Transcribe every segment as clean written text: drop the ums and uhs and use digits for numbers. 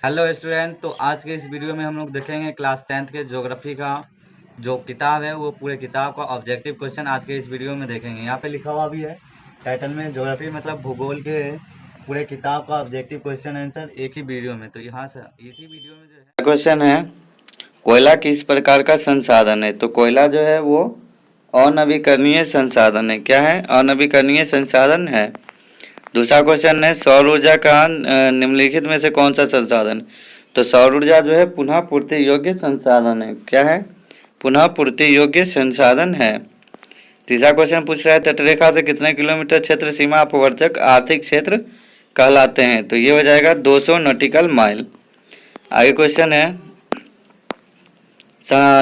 Hello student. तो आज के इस वीडियो में हम लोग देखेंगे क्लास 10th के ज्योग्राफी का जो किताब है वो पूरे किताब का ऑब्जेक्टिव क्वेश्चन आज के इस वीडियो में देखेंगे। यहाँ पे लिखा हुआ भी है टाइटल में, ज्योग्राफी मतलब भूगोल के पूरे किताब का ऑब्जेक्टिव क्वेश्चन आंसर एक ही वीडियो में। तो यहाँ से इसी वीडियो में जो है क्वेश्चन है, कोयला किस प्रकार का संसाधन है। तो कोयला जो है वो अनवीकरणीय संसाधन है। क्या है? अनवीकरणीय संसाधन है। दूसरा क्वेश्चन है, सौर ऊर्जा का निम्नलिखित में से कौन सा संसाधन। तो सौर ऊर्जा जो है पुनः पूर्ति योग्य संसाधन है। क्या है? पुनः पूर्ति योग्य संसाधन है। तीसरा क्वेश्चन पूछ रहा है, तटरेखा से कितने किलोमीटर क्षेत्र सीमा अपवर्तक आर्थिक क्षेत्र कहलाते हैं। तो ये हो जाएगा 200 नॉटिकल माइल। आगे क्वेश्चन है,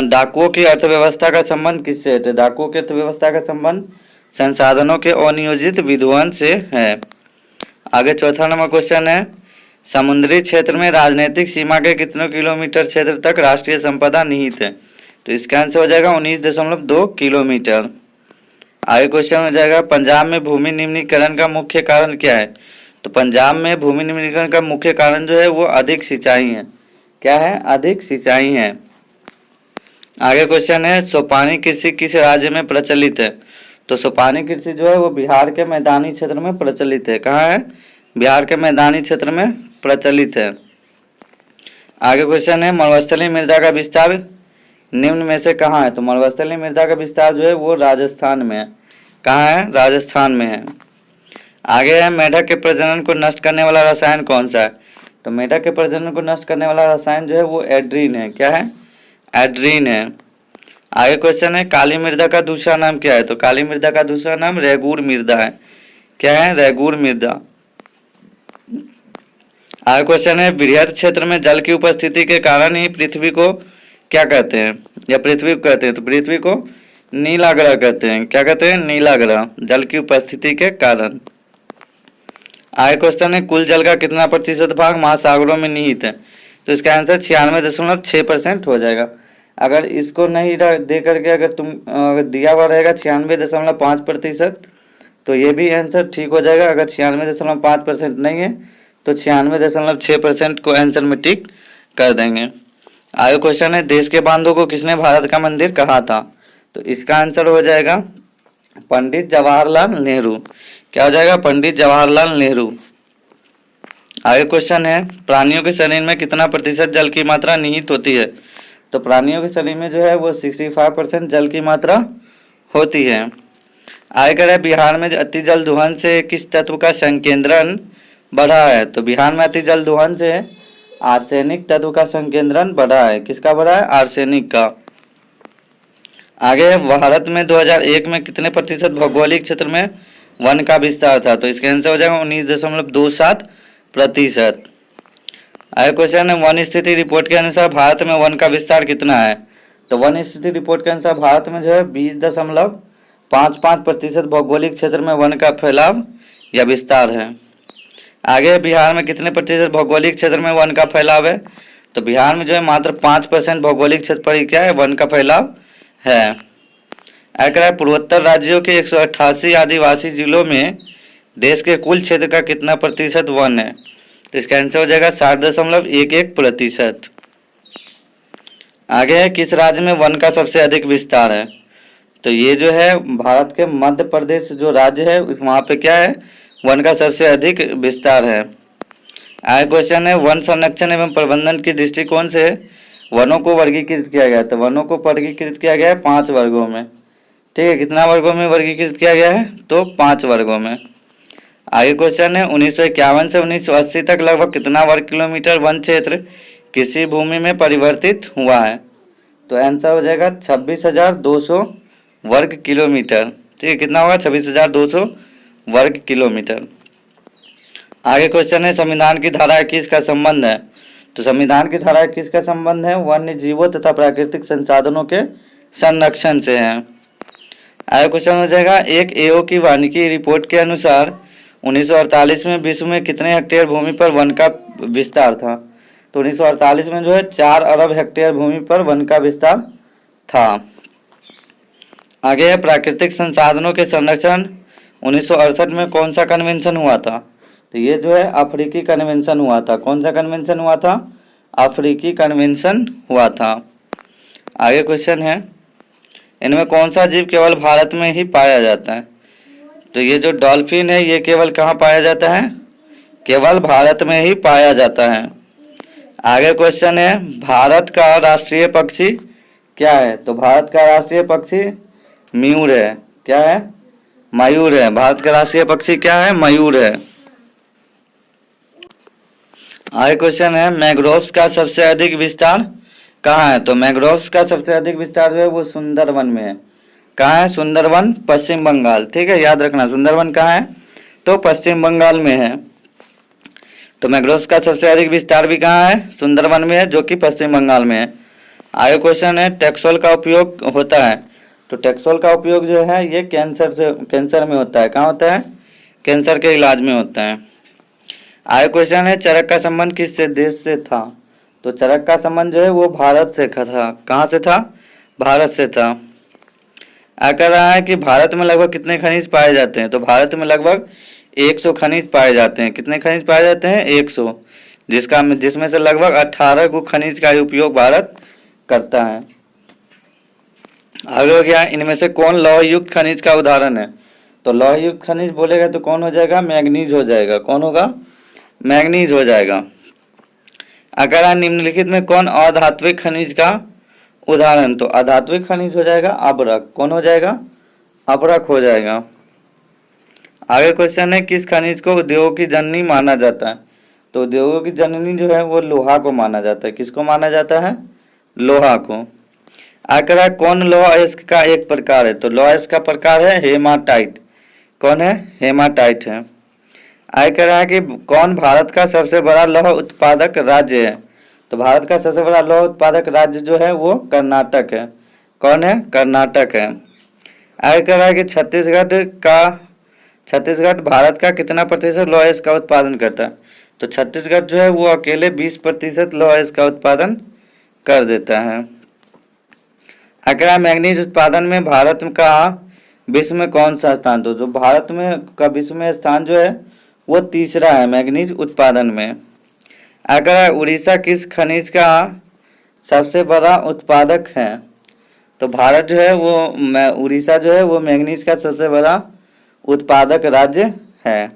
डाकुओं की अर्थव्यवस्था का संबंध किससे है। तो डाकुओं की अर्थव्यवस्था का संबंध संसाधनों के अनियोजित विध्वंस से है। आगे चौथा नंबर क्वेश्चन है, समुद्री क्षेत्र में राजनीतिक सीमा के कितने किलोमीटर क्षेत्र तक राष्ट्रीय संपदा निहित है। तो इसका आंसर हो जाएगा 19.2 किलोमीटर। आगे क्वेश्चन हो जाएगा, पंजाब में भूमि निम्नीकरण का मुख्य कारण क्या है। तो पंजाब में भूमि निम्नीकरण का मुख्य कारण जो है वो अधिक सिंचाई है। क्या है? अधिक सिंचाई है। आगे क्वेश्चन है, सोपानी कृषि किस राज्य में प्रचलित है। तो सोपानी कृषि जो है वो बिहार के मैदानी क्षेत्र में प्रचलित है। कहाँ है? बिहार के मैदानी क्षेत्र में प्रचलित है। आगे क्वेश्चन है, मरुस्थलीय मृदा का विस्तार निम्न में से कहाँ है। तो मरुस्थलीय मृदा का विस्तार जो है वो राजस्थान में है। कहाँ है? राजस्थान में है। आगे है, मेढक के प्रजनन को नष्ट करने वाला रसायन कौन सा है। तो मेढक के प्रजनन को नष्ट करने वाला रसायन जो है वो एड्रीन है। क्या है? एड्रीन है। आगे क्वेश्चन है, काली मृदा का दूसरा नाम क्या है। तो काली मृदा का दूसरा नाम रेगूर मृदा है। क्या है? रेगूर मृदा। आगे क्वेश्चन है, बृहद क्षेत्र में जल की उपस्थिति के कारण ही पृथ्वी को क्या कहते हैं, या पृथ्वी को कहते हैं। तो पृथ्वी को नीला ग्रह कहते हैं। क्या कहते हैं? नीला ग्रह, जल की उपस्थिति के कारण। आगे क्वेश्चन है, कुल जल का कितना प्रतिशत भाग महासागरों में निहित है। तो इसका आंसर 96.6% हो जाएगा। अगर इसको नहीं दे करके अगर तुम दिया हुआ रहेगा 96.5%, तो ये भी आंसर ठीक हो जाएगा। अगर 96.5% नहीं है तो 96.6% को आंसर में टिक कर देंगे। आगे क्वेश्चन है, देश के बांधों को किसने भारत का मंदिर कहा था। तो इसका आंसर हो जाएगा पंडित जवाहरलाल नेहरू। क्या हो जाएगा? पंडित जवाहरलाल नेहरू। आगे क्वेश्चन है, प्राणियों के शरीर में कितना प्रतिशत जल की मात्रा निहित होती है। तो प्राणियों के शरीर में जो है वो 65% जल की मात्रा होती है। आगे कह रहा है, बिहार में अति जल दोहन से किस तत्व का संकेंद्रण बढ़ा है। तो बिहार में अति जल दोहन से आर्सेनिक तत्व का संकेंद्रण बढ़ा है। किसका बढ़ा है? आर्सेनिक का। आगे, भारत में 2001 में कितने प्रतिशत भौगोलिक क्षेत्र में वन का विस्तार था। तो इसका आंसर हो जाएगा 19.27%। आगे क्वेश्चन है, वन स्थिति रिपोर्ट के अनुसार भारत में वन का विस्तार कितना है। तो वन स्थिति रिपोर्ट के अनुसार भारत में जो है 20.55% भौगोलिक क्षेत्र में वन का फैलाव या विस्तार है। आगे, बिहार में कितने प्रतिशत भौगोलिक क्षेत्र में वन का फैलाव है। तो बिहार में जो है मात्र 5% भौगोलिक क्षेत्र पर ही क्या है? वन का फैलाव है। आगे, पूर्वोत्तर राज्यों के 188 आदिवासी जिलों में देश के कुल क्षेत्र का कितना प्रतिशत वन है। तो इसका आंसर हो जाएगा 60.11%। आगे है, किस राज्य में वन का सबसे अधिक विस्तार है। तो ये जो है भारत के मध्य प्रदेश जो राज्य है उस वहाँ पे क्या है? वन का सबसे अधिक विस्तार है। आगे क्वेश्चन है, वन संरक्षण एवं प्रबंधन की दृष्टिकोण से वनों को वर्गीकृत किया गया है। तो वनों को वर्गीकृत किया गया है 5 वर्गों में। ठीक है, कितना वर्गों में वर्गीकृत किया गया है? तो 5 वर्गों में। आगे क्वेश्चन है, 1951 से 1980 तक लगभग कितना वर्ग किलोमीटर वन क्षेत्र कृषि भूमि में परिवर्तित हुआ है। तो आंसर हो जाएगा 26,200 वर्ग किलोमीटर। ठीक है, कितना होगा? 26,200 वर्ग किलोमीटर। आगे क्वेश्चन है, संविधान की धारा 21 का संबंध है। तो संविधान की धारा 21 का संबंध है वन्य जीवों तथा प्राकृतिक संसाधनों के संरक्षण से है। आगे क्वेश्चन हो जाएगा, एक एओ की वानिकी रिपोर्ट के अनुसार 1948 में विश्व में कितने हेक्टेयर भूमि पर वन का विस्तार था। तो 1948 में जो है 4 अरब हेक्टेयर भूमि पर वन का विस्तार था। आगे है, प्राकृतिक संसाधनों के संरक्षण 1968 में कौन सा कन्वेंशन हुआ था। तो ये जो है अफ्रीकी कन्वेंशन हुआ था। कौन सा कन्वेंशन हुआ था? अफ्रीकी कन्वेंशन हुआ था। आगे क्वेश्चन है, इनमें कौन सा जीव केवल भारत में ही पाया जाता है? तो ये जो डॉल्फिन है ये केवल कहाँ पाया जाता है? केवल भारत में ही पाया जाता है। आगे क्वेश्चन है, भारत का राष्ट्रीय पक्षी क्या है? तो भारत का राष्ट्रीय पक्षी मयूर है। क्या है? मयूर है। भारत का राष्ट्रीय पक्षी क्या है? मयूर है। आगे क्वेश्चन है, मैंग्रोव्स का सबसे अधिक विस्तार कहाँ है? तो मैंग्रोव्स का सबसे अधिक विस्तार जो है वो सुंदरवन में है। कहाँ है? सुंदरवन, पश्चिम बंगाल। ठीक है, याद रखना, सुंदरवन कहाँ है? तो पश्चिम बंगाल में है। तो मैंग्रोव्स का सबसे अधिक विस्तार भी कहाँ है? सुंदरवन में है, जो कि पश्चिम बंगाल में है। आगे क्वेश्चन है, टेक्सोल का उपयोग होता है? तो टेक्सोल का उपयोग जो है ये कैंसर में होता है। कहाँ होता है? कैंसर के इलाज में होता है। आगे क्वेश्चन है, चरक का संबंध किस देश से था? तो चरक का संबंध जो है वो भारत से था। कहाँ से था? भारत से था। कह रहा है कि भारत में लगभग कितने खनिज पाए जाते हैं? तो भारत में लगभग 100 खनिज पाए जाते हैं। कितने खनिज पाए जाते हैं? 100, जिसमें से लगभग 18 को खनिज का उपयोग भारत करता है। आगे हो गया, इनमें से कौन लौह युक्त खनिज का उदाहरण है? तो लौह युक्त खनिज बोलेगा तो कौन हो जाएगा? मैग्नीज हो जाएगा। कौन होगा? मैग्नीज हो जाएगा। अगर निम्नलिखित में कौन अधात्विक खनिज का उदाहरण? तो अधात्विक खनिज हो जाएगा अभ्रक। कौन हो जाएगा? अभ्रक हो जाएगा। आगे क्वेश्चन है, किस खनिज को उद्योगों की जननी माना जाता है? तो उद्योगों की जननी जो है वो लोहा को माना जाता है। किसको माना जाता है? लोहा को। आखिर कौन लौह अयस्क का एक प्रकार है? तो लौह अयस्क का प्रकार है हेमाटाइट। कौन है? हेमाटाइट है। आगे कह रहा है कि कौन भारत का सबसे बड़ा लौह उत्पादक राज्य है? तो भारत का सबसे बड़ा लौह उत्पादक राज्य जो है वो कर्नाटक है। कौन है? कर्नाटक है। आगे कह रहा है कि छत्तीसगढ़ भारत का कितना प्रतिशत लौह अयस्क का उत्पादन करता है? तो छत्तीसगढ़ जो है वो अकेले 20% लौह अयस्क का उत्पादन कर देता है। आगे मैग्नीज उत्पादन में भारत का विश्व में कौन सा स्थान? तो जो भारत में का विश्व में स्थान जो है वो तीसरा है मैग्नीज उत्पादन में। अगर उड़ीसा किस खनिज का सबसे बड़ा उत्पादक है? तो भारत जो है वो उड़ीसा जो है वो मैग्नीज का सबसे बड़ा उत्पादक राज्य है।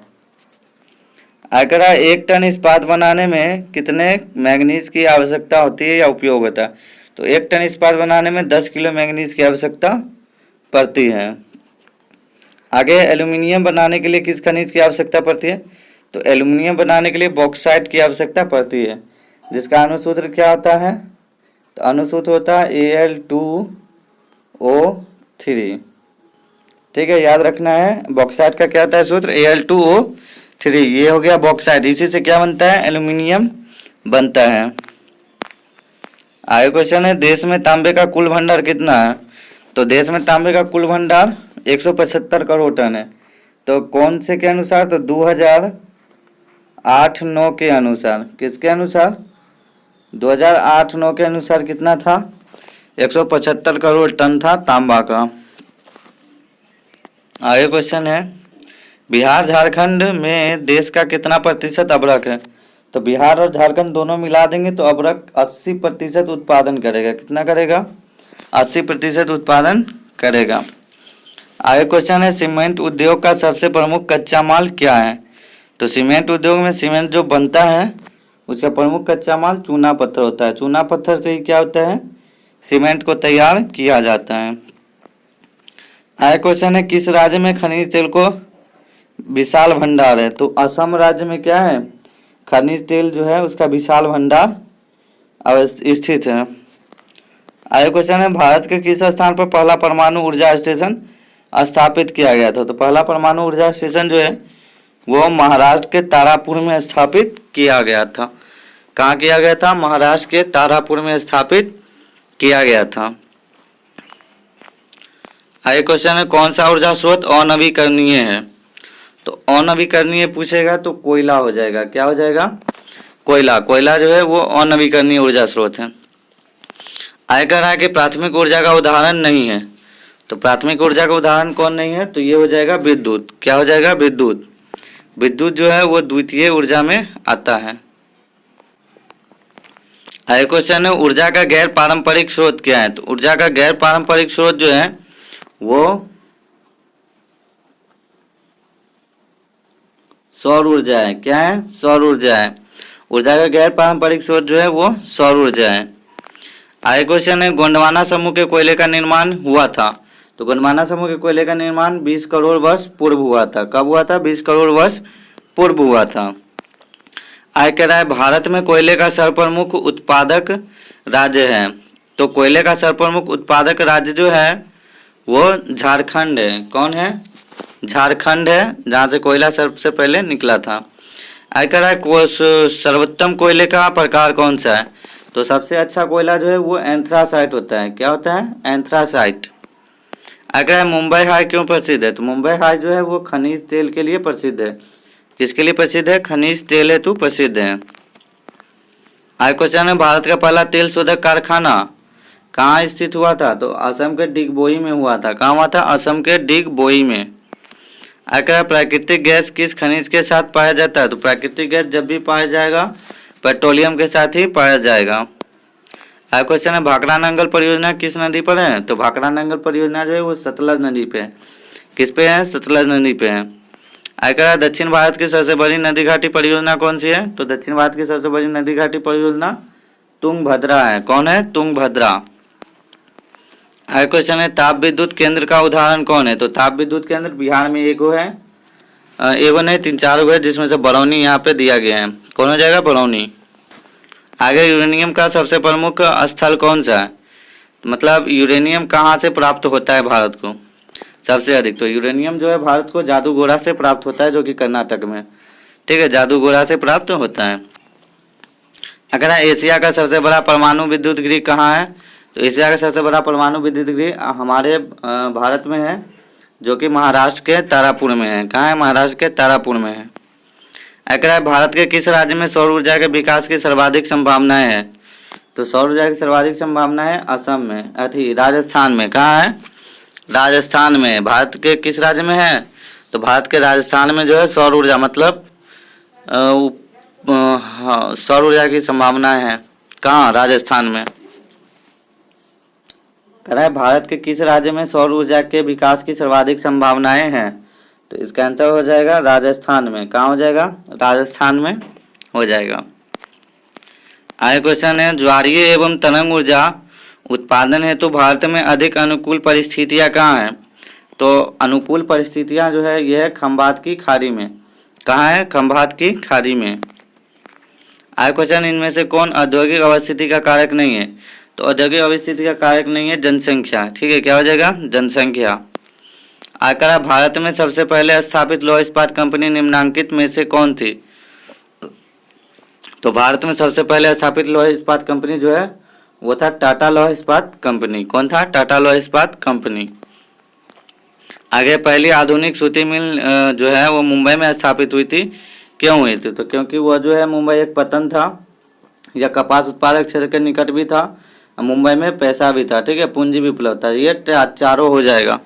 अगर 1 टन इस्पात बनाने में कितने मैग्नीज की आवश्यकता होती है या उपयोग होता है? तो 1 टन इस्पात बनाने में 10 किलो मैग्नीज की आवश्यकता पड़ती है। आगे एल्यूमिनियम बनाने के लिए किस खनिज की आवश्यकता पड़ती है? तो एल्यूमिनियम बनाने के लिए बॉक्साइट की आवश्यकता पड़ती है, जिसका अनुसूत्र क्या होता है? तो अनुसूत्र होता है Al2O3। ठीक है, याद रखना है। बॉक्साइट का क्या होता है सूत्र? Al2O3। ये हो गया बॉक्साइट। इसी से क्या बनता है? एल्यूमिनियम बनता है। आगे क्वेश्चन है, देश में तांबे का कुल भंडार कितना है? तो देश में तांबे का कुल भंडार 175 करोड़ टन है। तो कौन से के अनुसार? तो 2008-9 के अनुसार। किसके अनुसार? 2008-9 के अनुसार कितना था? 175 करोड़ टन था तांबा का। आगे क्वेश्चन है, बिहार झारखंड में देश का कितना प्रतिशत अभ्रक है? तो बिहार और झारखंड दोनों मिला देंगे तो अभ्रक 80% उत्पादन करेगा। कितना करेगा? 80% उत्पादन करेगा। आगे क्वेश्चन है, सीमेंट उद्योग का सबसे प्रमुख कच्चा माल क्या है? तो सीमेंट उद्योग में सीमेंट जो बनता है उसका प्रमुख कच्चा माल चूना पत्थर होता है। चूना पत्थर से ही क्या होता है? सीमेंट को तैयार किया जाता है। आगे क्वेश्चन है, किस राज्य में खनिज तेल को विशाल भंडार है? तो असम राज्य में क्या है? खनिज तेल जो है उसका विशाल भंडार स्थित है। आगे क्वेश्चन है, भारत के किस स्थान पर पहला परमाणु ऊर्जा स्टेशन स्थापित किया गया था? तो पहला परमाणु ऊर्जा स्टेशन जो है वो महाराष्ट्र के तारापुर में स्थापित किया गया था। कहाँ किया गया था? महाराष्ट्र के तारापुर में स्थापित किया गया था। आगे क्वेश्चन है, कौन सा ऊर्जा स्रोत अनवीकरणीय है? तो अनवीकरणीय पूछेगा तो कोयला हो जाएगा। क्या हो जाएगा? कोयला। कोयला जो है वो अनवीकरणीय ऊर्जा स्रोत है। आगे कह रहा है कि प्राथमिक ऊर्जा का उदाहरण नहीं है। तो प्राथमिक ऊर्जा का उदाहरण कौन नहीं है? तो ये हो जाएगा विद्युत। क्या हो जाएगा? विद्युत। विद्युत जो है वो द्वितीय ऊर्जा में आता है। अगला क्वेश्चन है ऊर्जा का गैर पारंपरिक स्रोत क्या है? तो ऊर्जा का गैर पारंपरिक स्रोत जो है वो सौर ऊर्जा है। क्या है? सौर ऊर्जा है। ऊर्जा का गैर पारंपरिक स्रोत जो है वो सौर ऊर्जा है। आगे क्वेश्चन है गोंडवाना समूह के कोयले का निर्माण हुआ था। तो गोंडवाना समूह के कोयले का निर्माण 20 करोड़ वर्ष पूर्व हुआ था। कब हुआ था? 20 करोड़ वर्ष पूर्व हुआ था। आगे कह रहा है भारत में कोयले का सर्वप्रमुख उत्पादक राज्य है। तो कोयले का सर्वप्रमुख उत्पादक राज्य जो है वो झारखंड है। कौन है? झारखंड है, जहाँ से कोयला सबसे पहले निकला था। आगे कह रहा है सर्वोत्तम कोयले का प्रकार कौन सा है? तो सबसे अच्छा कोयला जो है वो एंथ्रासाइट होता है। क्या होता है? एंथ्रासाइट। आगे कह रहा है मुंबई हाई क्यों प्रसिद्ध है? तो मुंबई हाई जो है वो खनिज तेल के लिए प्रसिद्ध है। किसके लिए प्रसिद्ध है? खनिज तेल हेतु प्रसिद्ध है। आगे क्वेश्चन है भारत का पहला तेल शोधक कारखाना कहाँ स्थित हुआ था? तो असम के डिगबोई में हुआ था। कहाँ हुआ था? असम के डिगबोई में। आगे प्राकृतिक गैस किस खनिज के साथ पाया जाता है? तो प्राकृतिक गैस जब भी पाया जाएगा पेट्रोलियम के साथ ही पाया जाएगा। आगे क्वेश्चन है भाखड़ा नंगल परियोजना किस नदी पर है? तो भाखड़ा नंगल परियोजना जो है वो सतलज नदी पे है। किस पे है? सतलज नदी पे है। आगे दक्षिण भारत की सबसे बड़ी नदी घाटी परियोजना कौन सी है? तो दक्षिण भारत की सबसे बड़ी नदी घाटी परियोजना तुंगभद्रा है। कौन है? तुंगभद्रा। आगे क्वेश्चन है ताप विद्युत केंद्र का उदाहरण कौन है? तो ताप विद्युत केंद्र बिहार में एगो है, एगो नहीं 3-4 गो है, जिसमें से बरौनी यहाँ पे दिया गया है। कौन हो जाएगा? बरौनी। आगे यूरेनियम का सबसे प्रमुख स्थल कौन सा है? मतलब यूरेनियम कहाँ से प्राप्त होता है भारत को सबसे अधिक? तो यूरेनियम जो है भारत को जादूगोड़ा से प्राप्त होता है, जो कि कर्नाटक में। ठीक है, जादूगोड़ा से प्राप्त होता है। अगर एशिया का सबसे बड़ा परमाणु विद्युत गृह कहाँ है? तो एशिया का सबसे बड़ा परमाणु विद्युत गृह हमारे भारत में है, जो कि महाराष्ट्र के तारापुर में है। कहाँ है? महाराष्ट्र के तारापुर में है। अगर भारत के किस राज्य में सौर ऊर्जा के विकास की सर्वाधिक संभावनाएं है? तो सौर ऊर्जा की सर्वाधिक संभावना है असम में, राजस्थान में। कहाँ है? राजस्थान में। भारत के किस राज्य में है? तो भारत के राजस्थान में जो है सौर ऊर्जा मतलब सौर ऊर्जा की संभावना है। कहाँ? राजस्थान में। कह रहा है भारत के किस राज्य में सौर ऊर्जा के विकास की सर्वाधिक संभावनाएं हैं? तो इसका आंसर हो जाएगा राजस्थान में। कहाँ हो जाएगा? राजस्थान में हो जाएगा। आगे क्वेश्चन है ज्वारीय एवं तरंग ऊर्जा उत्पादन हेतु भारत में अधिक अनुकूल परिस्थितियां कहाँ हैं? तो अनुकूल परिस्थितियां जो है यह है खंभात की खाड़ी में। कहाँ है? खंभात की खाड़ी में। आगे क्वेश्चन इनमें से कौन औद्योगिक अवस्थिति का कारक नहीं है? तो औद्योगिक अवस्थिति का कारक नहीं है जनसंख्या। ठीक है, क्या हो जाएगा? जनसंख्या। आकर भारत में सबसे पहले स्थापित लौह इस्पात कंपनी निम्नांकित में से कौन थी? तो भारत में सबसे पहले स्थापित लौह इस्पात कंपनी जो है वो था टाटा लौह इस्पात कंपनी। कौन था? टाटा लौह इस्पात कंपनी। आगे पहली आधुनिक सूती मिल जो है वो मुंबई में स्थापित हुई थी। क्यों हुई थी? तो क्योंकि वह जो है मुंबई एक पतन था या कपास उत्पादक क्षेत्र के निकट भी था, मुंबई में पैसा भी था। ठीक है, पूंजी भी उपलब्ध था। ये चारों हो जाएगा।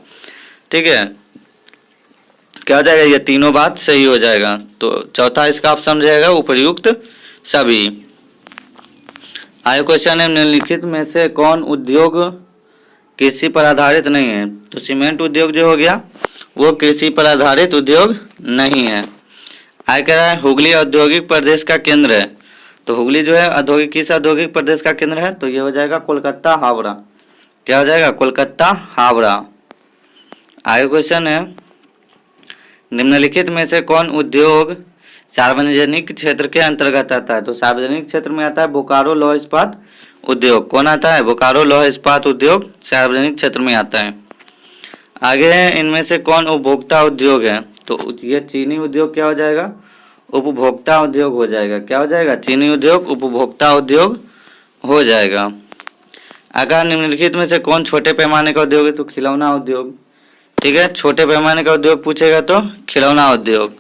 ठीक है, क्या हो जाएगा? ये तीनों बात सही हो जाएगा। तो चौथा इसका ऑप्शन रहेगा उपयुक्त सभी। आगे क्वेश्चन है निम्नलिखित में से कौन उद्योग कृषि पर आधारित नहीं है? तो सीमेंट उद्योग जो हो गया वो कृषि पर आधारित उद्योग नहीं है। आगे कह रहा है हुगली औद्योगिक प्रदेश का केंद्र है। तो हुगली जो है औद्योगिक किस औद्योगिक प्रदेश का केंद्र है? तो ये हो जाएगा कोलकाता हावड़ा। क्या हो जाएगा? कोलकाता हावड़ा। आगे क्वेश्चन है निम्नलिखित में से कौन उद्योग सार्वजनिक क्षेत्र के अंतर्गत आता है? तो सार्वजनिक क्षेत्र में आता है बोकारो लौह इस्पात उद्योग। कौन आता है? बोकारो लौह इस्पात उद्योग सार्वजनिक क्षेत्र में आता है। आगे इनमें से कौन उपभोक्ता उद्योग है? तो ये चीनी उद्योग क्या हो जाएगा? उपभोक्ता उद्योग हो जाएगा। क्या हो जाएगा? चीनी उद्योग उपभोक्ता उद्योग हो जाएगा। अगर निम्नलिखित में से कौन छोटे पैमाने का उद्योग है? तो खिलौना उद्योग। ठीक है, छोटे पैमाने का उद्योग पूछेगा तो खिलौना उद्योग।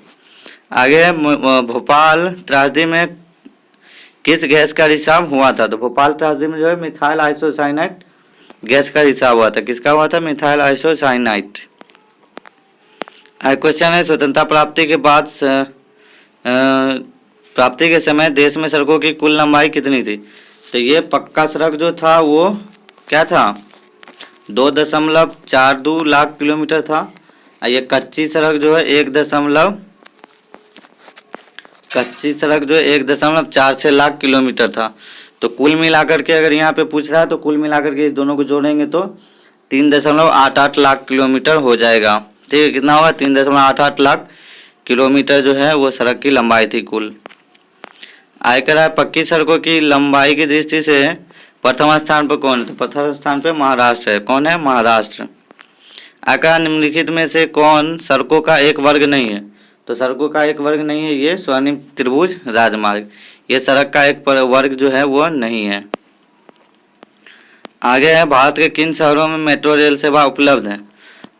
आगे भोपाल त्रासदी में किस गैस का रिसाव हुआ था? तो भोपाल त्रासदी में जो है मिथाइल आइसोसाइनाइड गैस का रिसाव हुआ था। किसका हुआ था? Methyl isocyanide. क्वेश्चन है स्वतंत्रता प्राप्ति के बाद प्राप्ति के समय देश में सड़कों की कुल लंबाई कितनी थी? तो ये पक्का सड़क जो था वो क्या था, 2.42 लाख किलोमीटर था। और ये कच्ची सड़क जो है 1.46 लाख किलोमीटर था। तो कुल मिलाकर के अगर यहाँ पे पूछ रहा है तो कुल मिलाकर के इस दोनों को जोड़ेंगे तो 3.88 लाख किलोमीटर हो जाएगा। ठीक है, कितना होगा, 3.88 लाख किलोमीटर जो है वो सड़क की लंबाई थी कुल। आयकर है पक्की सड़कों की लंबाई की दृष्टि से प्रथम स्थान पर कौन है? तो प्रथम स्थान पर महाराष्ट्र है। कौन है? महाराष्ट्र। आयकर निम्नलिखित में से कौन सड़कों का एक वर्ग नहीं है? तो सड़कों का एक वर्ग नहीं है ये स्वर्णिम त्रिभुज राजमार्ग, ये सड़क का एक वर्ग जो है वो नहीं है। आगे है भारत के किन शहरों में मेट्रो रेल सेवा उपलब्ध है?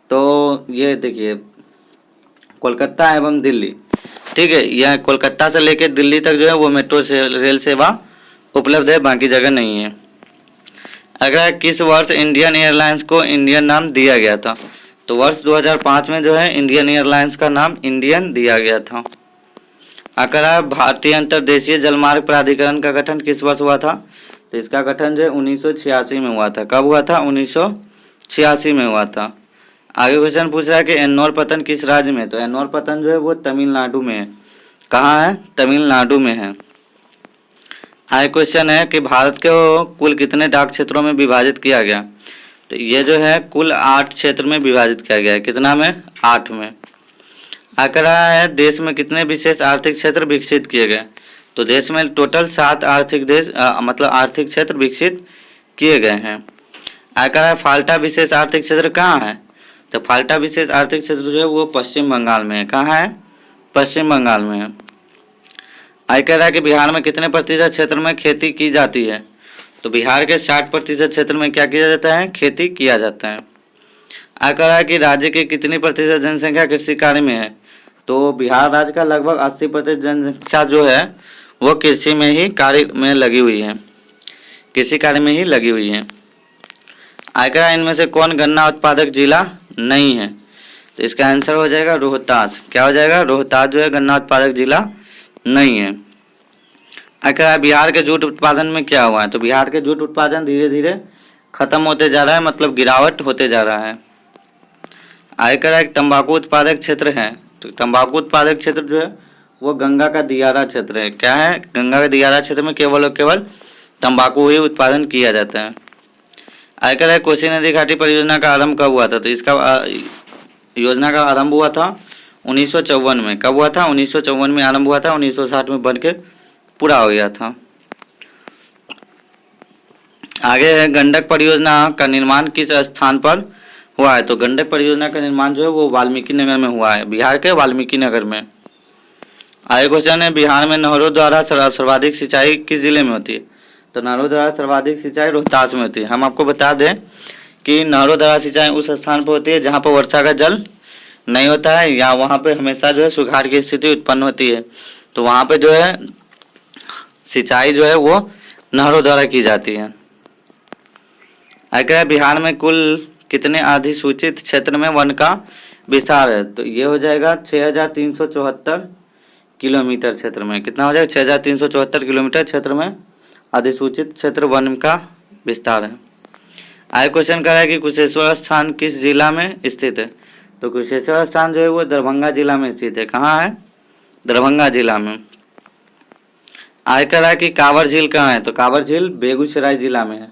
तो ये देखिए कोलकाता एवं दिल्ली। ठीक है, यह कोलकाता से लेकर दिल्ली तक जो है वो मेट्रो रेल सेवा उपलब्ध है, बाकी जगह नहीं है। अगला किस वर्ष इंडियन एयरलाइंस को इंडियन नाम दिया गया था? तो वर्ष 2005 में जो है इंडियन एयरलाइंस का नाम इंडियन दिया गया था। अगला भारतीय अंतर्देशीय जलमार्ग प्राधिकरण का गठन किस वर्ष हुआ था? तो इसका गठन जो है 1986 में हुआ था। कब हुआ था? 1986 में हुआ था। आगे क्वेश्चन पूछ रहा है कि एन्नोर पतन किस राज्य में है? तो एन्नोर पतन जो है वो तमिलनाडु में है। कहाँ है? तमिलनाडु में है। आगे क्वेश्चन है कि भारत को कुल कितने डाक क्षेत्रों में विभाजित किया गया? तो ये जो है कुल 8 क्षेत्र में विभाजित किया गया है। कितना में? 8 में। आंकड़ा है देश में कितने विशेष आर्थिक क्षेत्र विकसित किए गए? तो देश में टोटल 7 आर्थिक क्षेत्र विकसित किए गए हैं। आंकड़ा फाल्टा विशेष आर्थिक क्षेत्र कहाँ है? तो फाल्टा विशेष आर्थिक क्षेत्र जो है वो पश्चिम बंगाल में है। कहाँ है? पश्चिम बंगाल में है। आयकर है कि बिहार में कितने प्रतिशत क्षेत्र में खेती की जाती है? तो बिहार के 60% क्षेत्र में क्या किया जाता है? खेती किया जाता है। आयकर है कि राज्य की कितनी प्रतिशत जनसंख्या कृषि कार्य में है? तो बिहार राज्य का लगभग 80% जनसंख्या जो है वो कृषि में ही कार्य में लगी हुई है, कृषि कार्य में ही लगी हुई है। आयकर इनमें से कौन गन्ना उत्पादक जिला नहीं है? तो इसका आंसर हो जाएगा रोहतास। क्या हो जाएगा? रोहतास जो है गन्ना उत्पादक जिला नहीं है। आखिर बिहार के जूट उत्पादन में क्या हुआ है? तो बिहार के जूट उत्पादन धीरे धीरे खत्म होते जा रहा है, मतलब गिरावट होते जा रहा है। आयकर एक तंबाकू उत्पादक क्षेत्र है। तो तंबाकू उत्पादक क्षेत्र जो है वो गंगा का दियारा क्षेत्र है। क्या है? गंगा का दियारा क्षेत्र में केवल और केवल तंबाकू ही उत्पादन किया जाता है। आयकर है कोसी नदी घाटी परियोजना का आरंभ कब हुआ था? तो इसका योजना का आरंभ हुआ था 1954 में। कब हुआ था? 1954 में आरंभ हुआ था, 1960 में बन के पूरा हो गया था। आगे है गंडक परियोजना का निर्माण किस स्थान पर हुआ है? तो गंडक परियोजना का निर्माण जो है वो वाल्मीकि नगर में हुआ है, बिहार के वाल्मीकि नगर में। आगे क्वेश्चन है बिहार में नहरों द्वारा सर्वाधिक सिंचाई किस जिले में होती है? तो नहरों द्वारा सर्वाधिक सिंचाई रोहतास में होती है। हम आपको बता दें कि नहरों द्वारा सिंचाई उस स्थान पर होती है जहाँ पर वर्षा का जल नहीं होता है या वहाँ पे हमेशा जो है सुखाड़ की स्थिति उत्पन्न होती है, तो वहाँ पे जो है सिंचाई जो है वो नहरों द्वारा की जाती है। अगर बिहार में कुल कितने अधिसूचित क्षेत्र में वन का विस्तार है? तो ये हो जाएगा 6374 किलोमीटर क्षेत्र में। कितना हो जाएगा? 6374 किलोमीटर क्षेत्र में अधिसूचित क्षेत्र वन का विस्तार है। आगे क्वेश्चन कर रहा है कि कुशेश्वर स्थान किस जिला में स्थित है? तो कुशेश्वर स्थान जो है वो दरभंगा जिला में स्थित है। कहाँ है? दरभंगा जिला में। आगे कर रहा है कि कांवर झील कहाँ है? तो कांवर झील बेगूसराय जिला में है।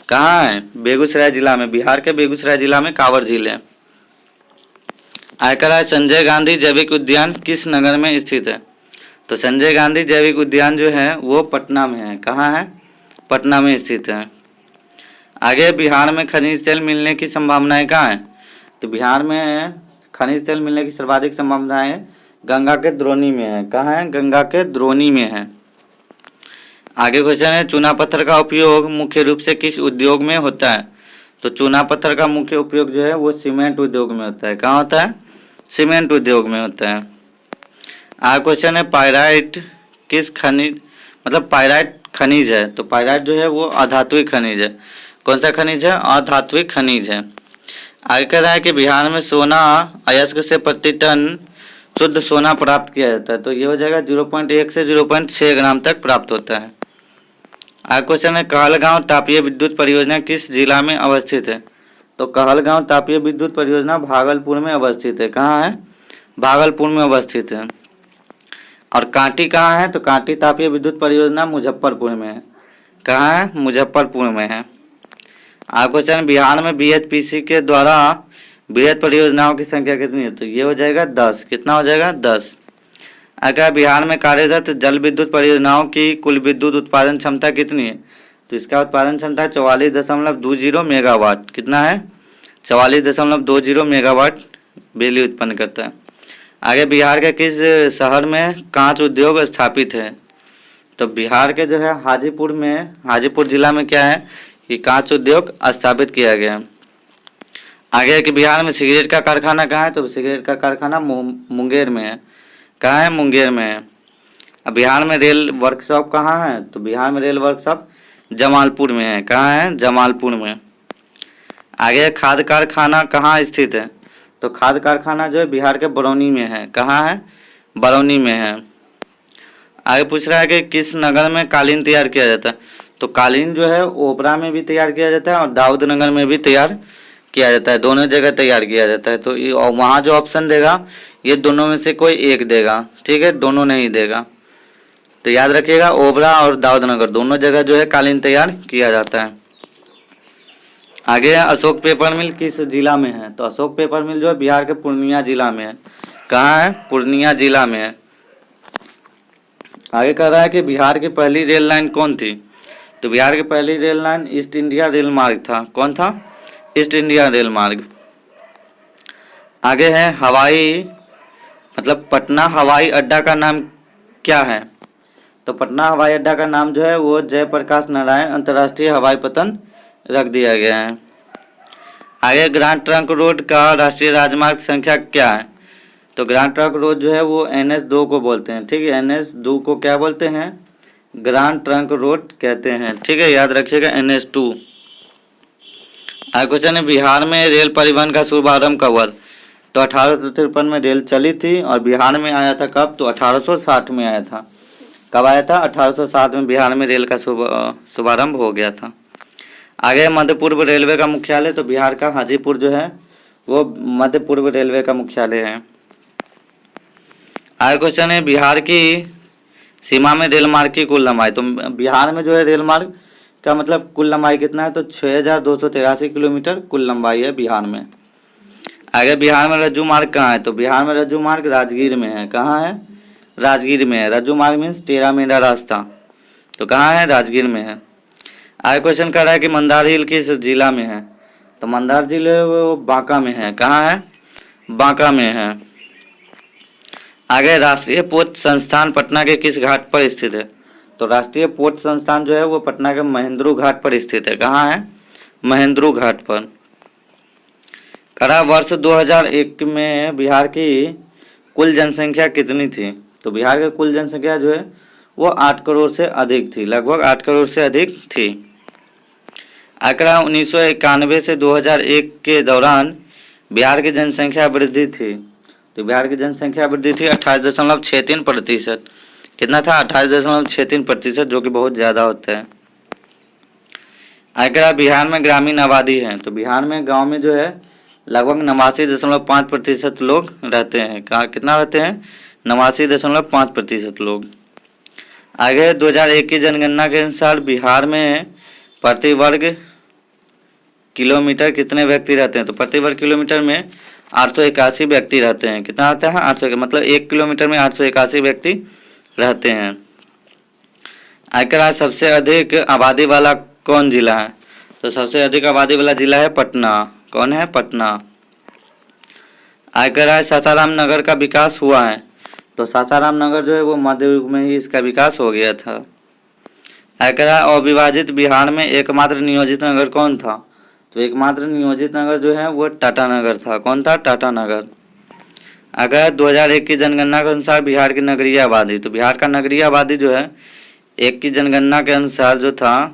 कहाँ है? बेगूसराय जिला में, बिहार के बेगूसराय जिला में कांवर झील है। आगे कर रहा है संजय गांधी जैविक उद्यान किस नगर में स्थित है? तो संजय गांधी जैविक उद्यान जो है वो पटना में है। कहाँ है? पटना में स्थित है। आगे बिहार में खनिज तेल मिलने की संभावनाएं कहाँ है? तो बिहार में खनिज तेल मिलने की सर्वाधिक संभावनाएं गंगा के द्रोणी में है। कहाँ है? गंगा के द्रोणी में है। आगे क्वेश्चन है चूना पत्थर का उपयोग मुख्य रूप से किस उद्योग में होता है? तो चूना पत्थर का मुख्य उपयोग जो है वो सीमेंट उद्योग में होता है। कहाँ होता है? सीमेंट उद्योग में होता है। आगे क्वेश्चन है पायराइट किस खनिज पायराइट खनिज है? तो पायराइट जो है वो अधात्विक खनिज है। कौन सा खनिज है? अधात्विक खनिज है। आगे कह रहा है कि बिहार में सोना अयस्क से प्रति टन शुद्ध सोना प्राप्त किया जाता है। तो ये हो जाएगा 0.1 से 0.6 ग्राम तक प्राप्त होता है। आगे क्वेश्चन है कहलगांव तापीय विद्युत परियोजना किस जिला में अवस्थित है? तो कहलगांव तापीय विद्युत परियोजना भागलपुर में अवस्थित है। कहाँ है? भागलपुर में अवस्थित है। और कांटी कहाँ है? तो कांटी तापीय विद्युत परियोजना मुजफ्फरपुर में है। कहाँ है? मुजफ्फरपुर में है। आगे क्वेश्चन बिहार में बीएचपीसी के द्वारा बृहद परियोजनाओं की संख्या कितनी है? तो ये हो जाएगा 10। कितना हो जाएगा? 10। अगर बिहार में कार्यरत जल विद्युत परियोजनाओं की कुल विद्युत उत्पादन क्षमता कितनी है? तो इसका उत्पादन क्षमता 44.20 मेगावाट। कितना है? 44.20 मेगावाट बिजली उत्पन्न करता है। आगे बिहार के किस शहर में कांच उद्योग स्थापित है? तो बिहार के जो है हाजीपुर जिला में क्या है कि कांच उद्योग स्थापित किया गया है। आगे कि बिहार में सिगरेट का कारखाना कहाँ है? तो सिगरेट का कारखाना मुंगेर में है। कहाँ है? मुंगेर में है। अब बिहार में रेल वर्कशॉप कहाँ है? तो बिहार में रेल वर्कशॉप जमालपुर में है। कहाँ है? जमालपुर में। आगे खाद कारखाना कहाँ स्थित है? तो खाद कारखाना जो है बिहार के बरौनी में है। कहाँ है? बरौनी में है। आगे पूछ रहा है कि किस नगर में कालीन तैयार किया जाता है? तो कालीन जो है ओबरा में भी तैयार किया जाता है और दाऊद नगर में भी तैयार किया जाता है। दोनों जगह तैयार किया जाता है। तो ये वहाँ जो ऑप्शन देगा ये दोनों में से कोई एक देगा। ठीक है, दोनों नहीं देगा। तो याद रखिएगा ओबरा और दाऊद नगर दोनों जगह जो है कालीन तैयार किया जाता है। आगे अशोक पेपर मिल किस जिला में है? तो अशोक पेपर मिल जो है बिहार के पूर्णिया जिला में है। कहाँ है? पूर्णिया जिला में है। आगे कह रहा है कि बिहार की पहली रेल लाइन कौन थी? तो बिहार की पहली rail line east India rail मार्ग था। कौन था? ईस्ट इंडिया रेल मार्ग। आगे है पटना हवाई अड्डा का नाम क्या है? तो पटना हवाई अड्डा का नाम जो है वो जयप्रकाश नारायण अंतर्राष्ट्रीय हवाई पतन रख दिया गया है। आगे ग्रांड ट्रंक रोड का राष्ट्रीय राजमार्ग संख्या क्या है? तो ग्रांड ट्रंक रोड जो है वो NH2 को बोलते हैं। ठीक है, NH2 को क्या बोलते हैं? ग्रांड ट्रंक रोड कहते हैं। ठीक है, याद रखिएगा NH2। आगे क्वेश्चन है बिहार में रेल परिवहन का शुभारंभ कब हुआ? तो 1853 में रेल चली थी और बिहार में आया था कब? तो 1860 में आया था। कब आया था? 1860 में बिहार में रेल का शुभारंभ हो गया था। आगे मध्य पूर्व रेलवे का मुख्यालय, तो बिहार का हाजीपुर जो है वो मध्य पूर्व रेलवे का मुख्यालय है। आगे क्वेश्चन है बिहार की सीमा में रेल मार्ग की कुल लंबाई। तो बिहार में जो है रेल मार्ग का कुल लंबाई कितना है? तो 6283 किलोमीटर कुल लंबाई है बिहार में। आगे बिहार में रज्जू मार्ग कहाँ है? तो बिहार में रज्जू मार्ग राजगीर में है। कहाँ है? राजगीर में है। रज्जू मार्ग मीन्स टेढ़ा मेढ़ा रास्ता। तो कहाँ है? राजगीर में है। आगे क्वेश्चन कर रहा है कि मंदार झील किस जिला में है? तो मंदार झील वो बांका में है। कहाँ है? बांका में है। आगे राष्ट्रीय पोत संस्थान पटना के किस घाट पर स्थित है? तो राष्ट्रीय पोत संस्थान जो है वो पटना के महेंद्रू घाट पर स्थित है। कहाँ है? महेंद्रू घाट पर। करा वर्ष 2001 में बिहार की कुल जनसंख्या कितनी थी? तो बिहार की कुल जनसंख्या जो है वो 8 करोड़ से अधिक थी। लगभग 8 करोड़ से अधिक थी। आंकड़ा 1991 से 2001 के दौरान बिहार की जनसंख्या वृद्धि थी। तो बिहार की जनसंख्या वृद्धि थी 28.63%। कितना था? 28.63%, जो कि बहुत ज़्यादा होता है। आंकड़ा बिहार में ग्रामीण आबादी है। तो बिहार में गांव में जो है लगभग 89.5% लोग रहते हैं। कहाँ कितना रहते हैं? 89.5% लोग। आगे 2001 की जनगणना के अनुसार बिहार में प्रति वर्ग किलोमीटर कितने व्यक्ति रहते हैं? तो प्रति वर्ग किलोमीटर में 881 व्यक्ति रहते हैं। कितना रहता है? 800, मतलब 1 किलोमीटर में 881 व्यक्ति रहते हैं। आगे सबसे अधिक आबादी वाला कौन जिला है? तो सबसे अधिक आबादी वाला जिला है पटना। कौन है? पटना। आगे सासाराम नगर का विकास हुआ है। तो सासाराम नगर जो है वो मध्य युग में ही इसका विकास हो गया था। आगे अविभाजित बिहार में एकमात्र नियोजित नगर कौन था? तो एकमात्र नियोजित नगर जो है वो टाटा नगर था। कौन था? टाटा नगर। अगर 2001 की जनगणना के अनुसार बिहार की नगरीय आबादी, तो बिहार का नगरीय आबादी जो है 1 की जनगणना के अनुसार जो था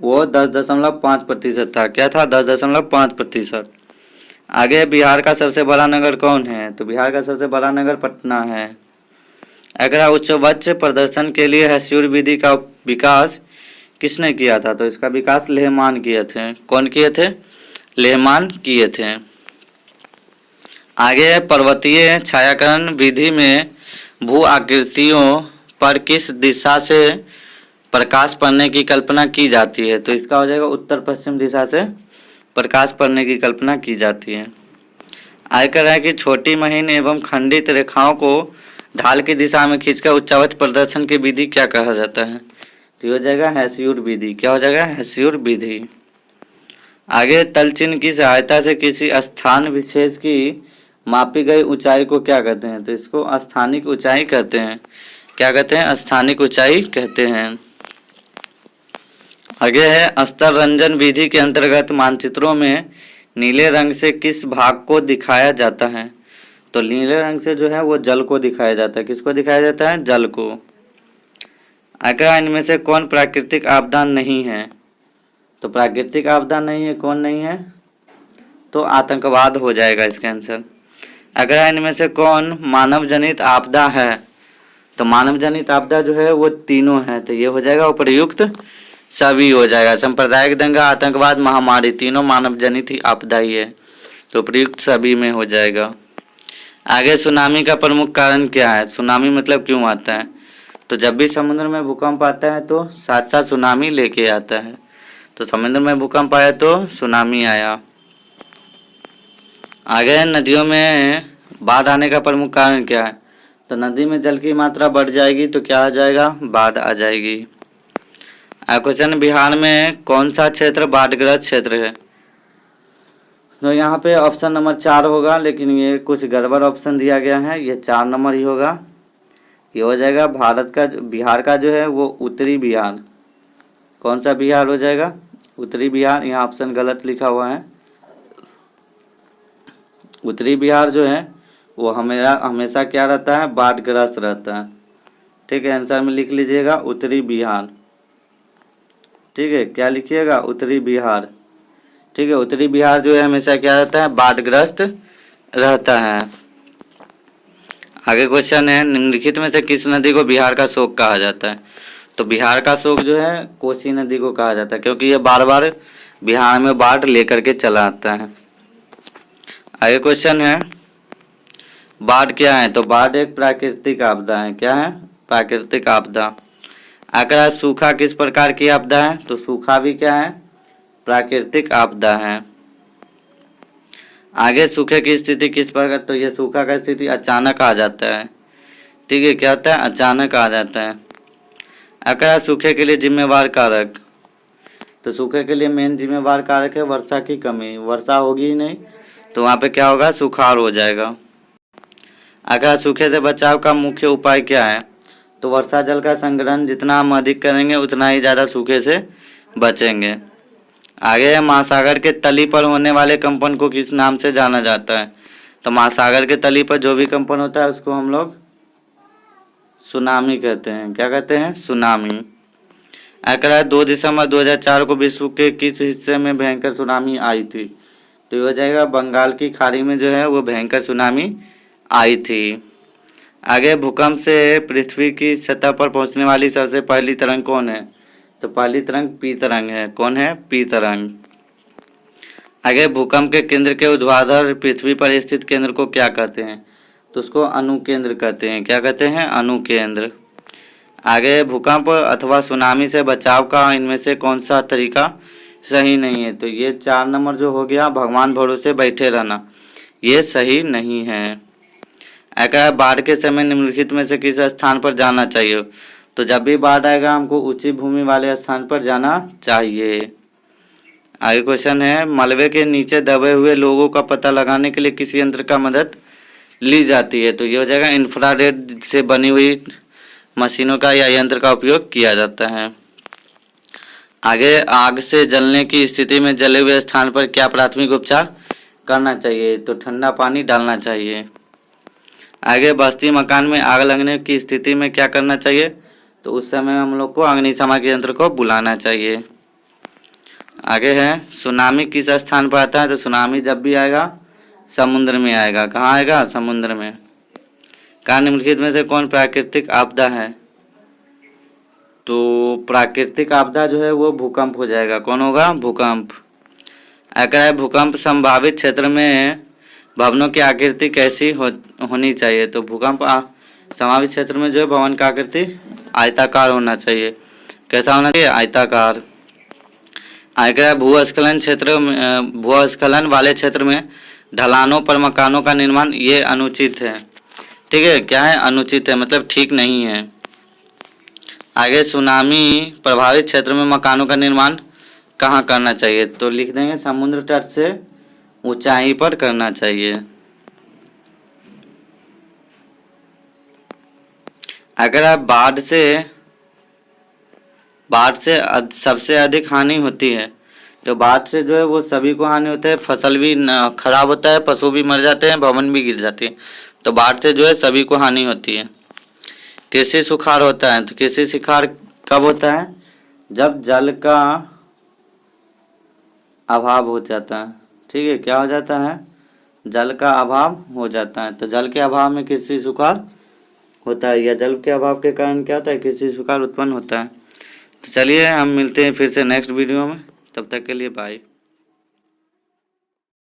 वो 10.5% था। क्या था? 10.5%। आगे बिहार का सबसे बड़ा नगर कौन है? तो बिहार का सबसे बड़ा नगर पटना है। अगला उच्चवक्ष प्रदर्शन के लिए हसूर विधि का विकास किसने किया था? तो इसका विकास लेहमान किए थे। कौन किए थे? लेहमान किए थे। आगे पर्वतीय छायाकरण विधि में भू आकृतियों पर किस दिशा से प्रकाश पड़ने की कल्पना की जाती है? तो इसका हो जाएगा उत्तर पश्चिम दिशा से प्रकाश पड़ने की कल्पना की जाती है। आयकर है कि छोटी महीन एवं खंडित रेखाओं को ढाल की दिशा में खींचकर उच्चवक्ष प्रदर्शन की विधि क्या कहा जाता है? तो हो जाएगा हेस्यूर विधि। क्या हो जाएगा? हेस्यूर विधि। आगे तल चिन्ह की सहायता से किसी स्थान विशेष की मापी गई ऊंचाई को क्या कहते हैं? तो इसको स्थानिक ऊंचाई कहते हैं। क्या कहते हैं? स्थानिक ऊंचाई कहते हैं। आगे है स्तर रंजन विधि के अंतर्गत मानचित्रों में नीले रंग से किस भाग को दिखाया जाता है? तो नीले रंग से जो है वो जल को दिखाया जाता है। किसको दिखाया जाता है? जल को। आगे इनमें से कौन प्राकृतिक आपदा नहीं है? तो प्राकृतिक आपदा नहीं है, कौन नहीं है? तो आतंकवाद हो जाएगा इसका आंसर। अगर इनमें से कौन मानव जनित आपदा है? तो मानव जनित आपदा जो है वो तीनों है। तो ये हो जाएगा उपर्युक्त सभी हो जाएगा। सांप्रदायिक दंगा, आतंकवाद, महामारी, तीनों मानव जनित ही आपदा ही है। तो उपर्युक्त सभी में हो जाएगा। आगे सुनामी का प्रमुख कारण क्या है? सुनामी मतलब क्यों आता है? तो जब भी समुद्र में भूकंप आता है तो साथ साथ सुनामी लेके आता है। तो समुद्र में भूकंप आया तो सुनामी आया। आगे नदियों में बाढ़ आने का प्रमुख कारण क्या है? तो नदी में जल की मात्रा बढ़ जाएगी तो क्या आ जाएगा? बाढ़ आ जाएगी। क्वेश्चन, बिहार में कौन सा क्षेत्र बाढ़ग्रस्त क्षेत्र है? तो यहाँ पे ऑप्शन नंबर 4 होगा, लेकिन ये कुछ गड़बड़ ऑप्शन दिया गया है। ये 4 नंबर ही होगा। ये हो जाएगा भारत का बिहार का जो है वो उत्तरी बिहार। कौन सा बिहार हो जाएगा? उत्तरी बिहार। यहाँ ऑप्शन गलत लिखा हुआ है। उत्तरी बिहार जो है वो हमेशा क्या रहता है? बाढ़ग्रस्त रहता है। ठीक है, आंसर में लिख लीजिएगा उत्तरी बिहार। ठीक है, क्या लिखिएगा? उत्तरी बिहार। ठीक है, उत्तरी बिहार जो है हमेशा क्या रहता है? बाढ़ग्रस्त रहता है। आगे क्वेश्चन है, निम्नलिखित में से किस नदी को बिहार का शोक कहा जाता है? तो बिहार का शोक जो है कोसी नदी को कहा जाता है, क्योंकि ये बार बार बिहार में बाढ़ लेकर के चला आता है। आगे क्वेश्चन है, बाढ़ क्या है? तो बाढ़ एक प्राकृतिक आपदा है। क्या है? प्राकृतिक आपदा। आगे सूखा किस प्रकार की आपदा है? तो सूखा भी क्या है? प्राकृतिक आपदा है। आगे सूखे की स्थिति किस प्रकार? तो ये सूखा का स्थिति अचानक आ जाता है। ठीक है, क्या होता है? अचानक आ जाता है। अगर सूखे के लिए जिम्मेवार कारक, तो सूखे के लिए मेन जिम्मेवार कारक है वर्षा की कमी। वर्षा होगी ही नहीं तो वहाँ पे क्या होगा? सुखाड़ हो जाएगा। अगर सूखे से बचाव का मुख्य उपाय क्या है? तो वर्षा जल का संग्रहण जितना हम अधिक करेंगे उतना ही ज़्यादा सूखे से बचेंगे। आगे महासागर के तली पर होने वाले कंपन को किस नाम से जाना जाता है? तो महासागर के तली पर जो भी कंपन होता है उसको हम लोग सुनामी कहते हैं। क्या कहते हैं? सुनामी। अगला 2 दिसंबर 2004 को विश्व के किस हिस्से में भयंकर सुनामी आई थी? तो ये हो जाएगा बंगाल की खाड़ी में जो है वो भयंकर सुनामी आई थी। आगे भूकंप से पृथ्वी की सतह पर पहुंचने वाली सबसे पहली तरंग कौन है? तो पहली तरंग पी तरंग है। कौन है? पी तरंग। आगे भूकंप के केंद्र के ऊर्ध्वाधर पृथ्वी पर स्थित केंद्र को क्या कहते हैं? तो उसको अनुकेंद्र कहते हैं। क्या कहते हैं? अनुकेंद्र। आगे भूकंप अथवा सुनामी से बचाव का इनमें से कौन सा तरीका सही नहीं है? तो ये 4 नंबर जो हो गया भगवान भरोसे बैठे रहना, ये सही नहीं है। अगर बाढ़ के समय निम्नलिखित में से किस स्थान पर जाना चाहिए? तो जब भी बाढ़ आएगा हमको ऊंची भूमि वाले स्थान पर जाना चाहिए। आगे क्वेश्चन है, मलबे के नीचे दबे हुए लोगों का पता लगाने के लिए किस यंत्र का मदद ली जाती है? तो ये हो जाएगा इंफ्रारेड से बनी हुई मशीनों का या यंत्र का उपयोग किया जाता है। आगे आग से जलने की स्थिति में जले हुए स्थान पर क्या प्राथमिक उपचार करना चाहिए? तो ठंडा पानी डालना चाहिए। आगे बस्ती मकान में आग लगने की स्थिति में क्या करना चाहिए? तो उस समय हम लोग को अग्निशामक यंत्र को बुलाना चाहिए। आगे है, सुनामी किस स्थान पर आता है? तो सुनामी जब भी आएगा समुद्र में आएगा। कहाँ आएगा? समुद्र में। कहा निम्नलिखित में से कौन प्राकृतिक आपदा है? तो प्राकृतिक आपदा जो है वो भूकंप हो जाएगा। कौन होगा? भूकंप। अगर है भूकंप संभावित क्षेत्र में भवनों की आकृति कैसी होनी चाहिए? तो भूकंप संभावित क्षेत्र में जो है भवन का आकृति आयताकार होना चाहिए। कैसा होना चाहिए? आयताकार। अगर भूस्खलन क्षेत्र में भूस्खलन वाले क्षेत्र में ढलानों पर मकानों का निर्माण ये अनुचित है। ठीक है, क्या है? अनुचित है, मतलब ठीक नहीं है। आगे सुनामी प्रभावित क्षेत्र में मकानों का निर्माण कहाँ करना चाहिए? तो लिख देंगे समुद्र तट से ऊंचाई पर करना चाहिए। अगर आप बाढ़ से सबसे अधिक हानि होती है, तो बाढ़ से जो है वो सभी को हानि होता है, फसल भी खराब होता है, पशु भी मर जाते हैं, भवन भी गिर जाते हैं। तो बाढ़ से जो है सभी को हानि होती है। कृषि सुखाड़ होता है, तो कृषि सुखाड़ कब होता है? जब जल का अभाव हो जाता है। ठीक है, क्या हो जाता है? जल का अभाव हो जाता है। तो जल के अभाव में कृषि सुखाड़ होता है, या जल के अभाव के कारण क्या होता है? कृषि सुखाड़ उत्पन्न होता है। तो चलिए हम मिलते हैं फिर से नेक्स्ट वीडियो में, तब तक के लिए बाय।